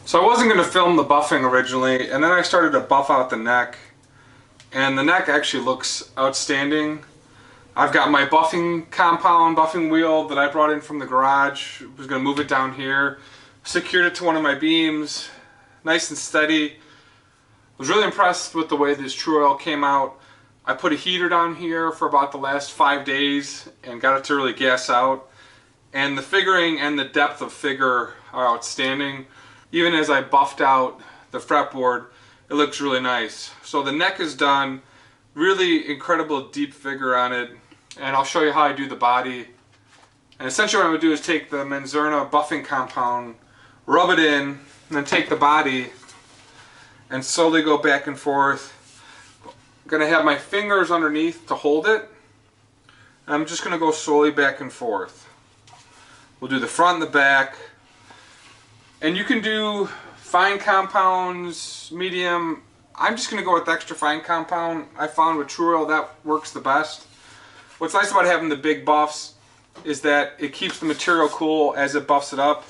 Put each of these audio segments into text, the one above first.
So I wasn't going to film the buffing originally, and then I started to buff out the neck, and the neck actually looks outstanding. I've got my buffing compound, buffing wheel that I brought in from the garage. I was going to move it down here, secured it to one of my beams, nice and steady. I was really impressed with the way this Tru-oil came out. I put a heater down here for about the last 5 days and got it to really gas out. And the figuring and the depth of figure are outstanding. Even as I buffed out the fretboard, it looks really nice. So the neck is done, really incredible deep figure on it, and I'll show you how I do the body. And essentially what I'm going to do is take the Menzerna buffing compound, rub it in, and then take the body and slowly go back and forth. I'm going to have my fingers underneath to hold it, and I'm just going to go slowly back and forth. We'll do the front and the back. And you can do fine compounds, medium. I'm just going to go with extra fine compound. I found with Tru-oil that works the best. What's nice about having the big buffs is that it keeps the material cool as it buffs it up.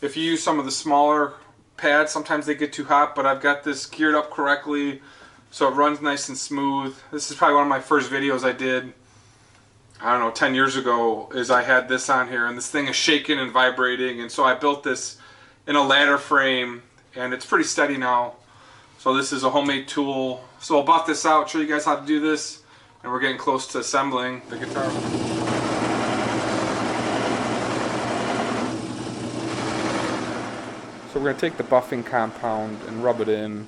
If you use some of the smaller pads, sometimes they get too hot, but I've got this geared up correctly so it runs nice and smooth. This is probably one of my first videos I did, I don't know, 10 years ago, is I had this on here and this thing is shaking and vibrating, and so I built this in a ladder frame, and it's pretty steady now. So this is a homemade tool. So I'll buff this out, show you guys how to do this, and we're getting close to assembling the guitar. So we're going to take the buffing compound and rub it in,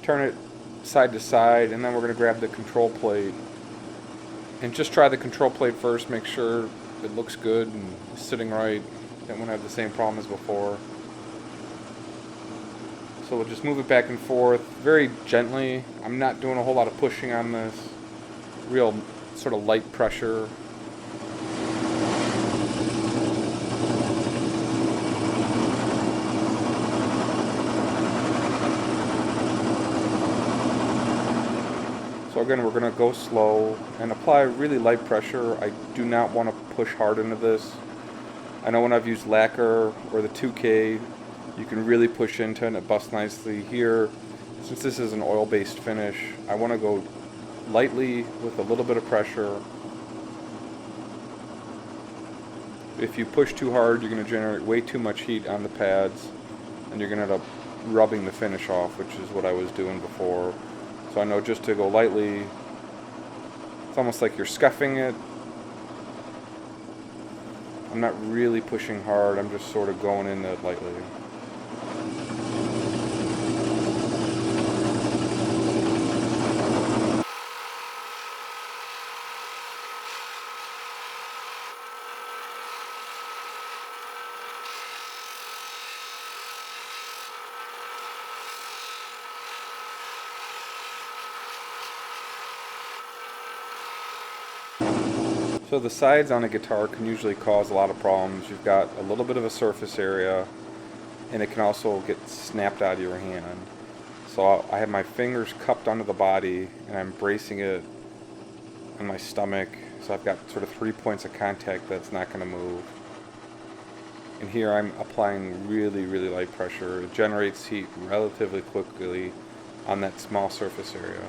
turn it side to side, and then we're going to grab the control plate and just try the control plate first, make sure it looks good and is sitting right. Then won't have the same problem as before. So we'll just move it back and forth very gently. I'm not doing a whole lot of pushing on this. Real sort of light pressure. So again, we're going to go slow and apply really light pressure. I do not want to push hard into this. I know when I've used lacquer or the 2K, you can really push into it and it busts nicely. Here, since this is an oil-based finish, I want to go lightly with a little bit of pressure. If you push too hard, you're going to generate way too much heat on the pads, and you're going to end up rubbing the finish off, which is what I was doing before. So I know just to go lightly, it's almost like you're scuffing it. I'm not really pushing hard, I'm just sort of going in it lightly. So the sides on a guitar can usually cause a lot of problems. You've got a little bit of a surface area, and it can also get snapped out of your hand. So I have my fingers cupped onto the body, and I'm bracing it on my stomach. So I've got sort of 3 points of contact that's not going to move. And here I'm applying really, really light pressure. It generates heat relatively quickly on that small surface area.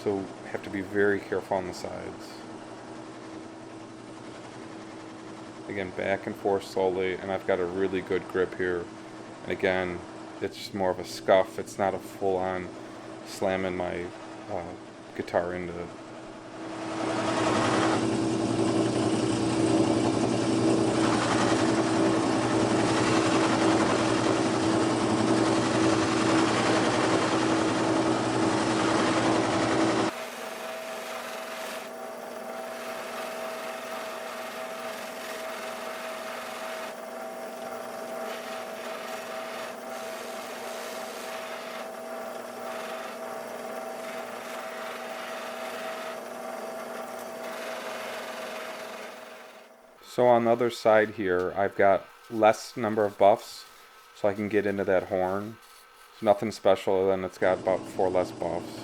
So have to be very careful on the sides. Again, back and forth slowly, and I've got a really good grip here. And again, it's just more of a scuff. It's not a full-on slamming my guitar into it. So on the other side here, I've got less number of buffs, so I can get into that horn. It's nothing special, other than it's got about 4 less buffs.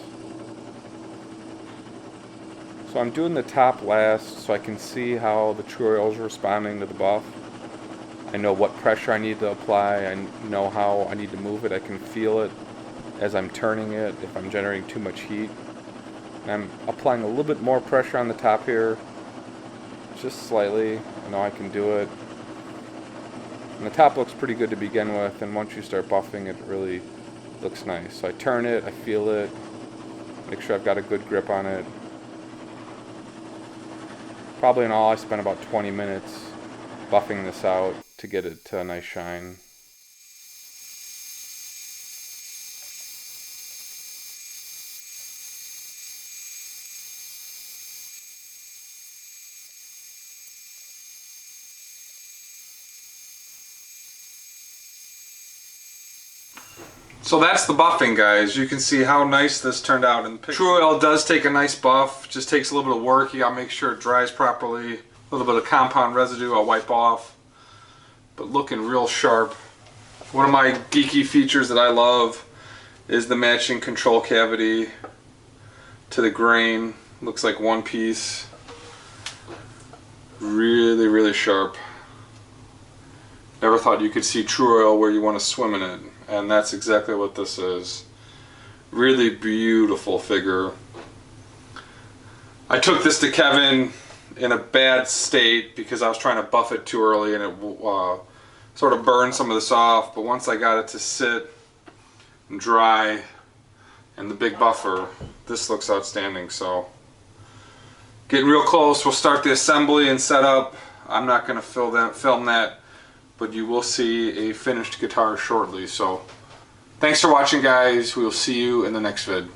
So I'm doing the top last so I can see how the Tru-oil is responding to the buff. I know what pressure I need to apply. I know how I need to move it. I can feel it as I'm turning it if I'm generating too much heat. And I'm applying a little bit more pressure on the top here, just slightly. I know I can do it. And the top looks pretty good to begin with, and once you start buffing, it really looks nice. So I turn it, I feel it, make sure I've got a good grip on it. Probably in all, I spent about 20 minutes buffing this out to get it to a nice shine. So that's the buffing, guys. You can see how nice this turned out in the picture. Tru-oil does take a nice buff. Just takes a little bit of work. You gotta make sure it dries properly. A little bit of compound residue I'll wipe off. But looking real sharp. One of my geeky features that I love is the matching control cavity to the grain. Looks like one piece. Really, really sharp. Never thought you could see Tru-oil where you want to swim in it. And that's exactly what this is. Really beautiful figure. I took this to Kevin in a bad state because I was trying to buff it too early and it sort of burned some of this off. But once I got it to sit and dry and the big buffer, this looks outstanding. So getting real close. We'll start the assembly and setup. I'm not going to film that, but you will see a finished guitar shortly. So thanks for watching, guys. We will see you in the next vid.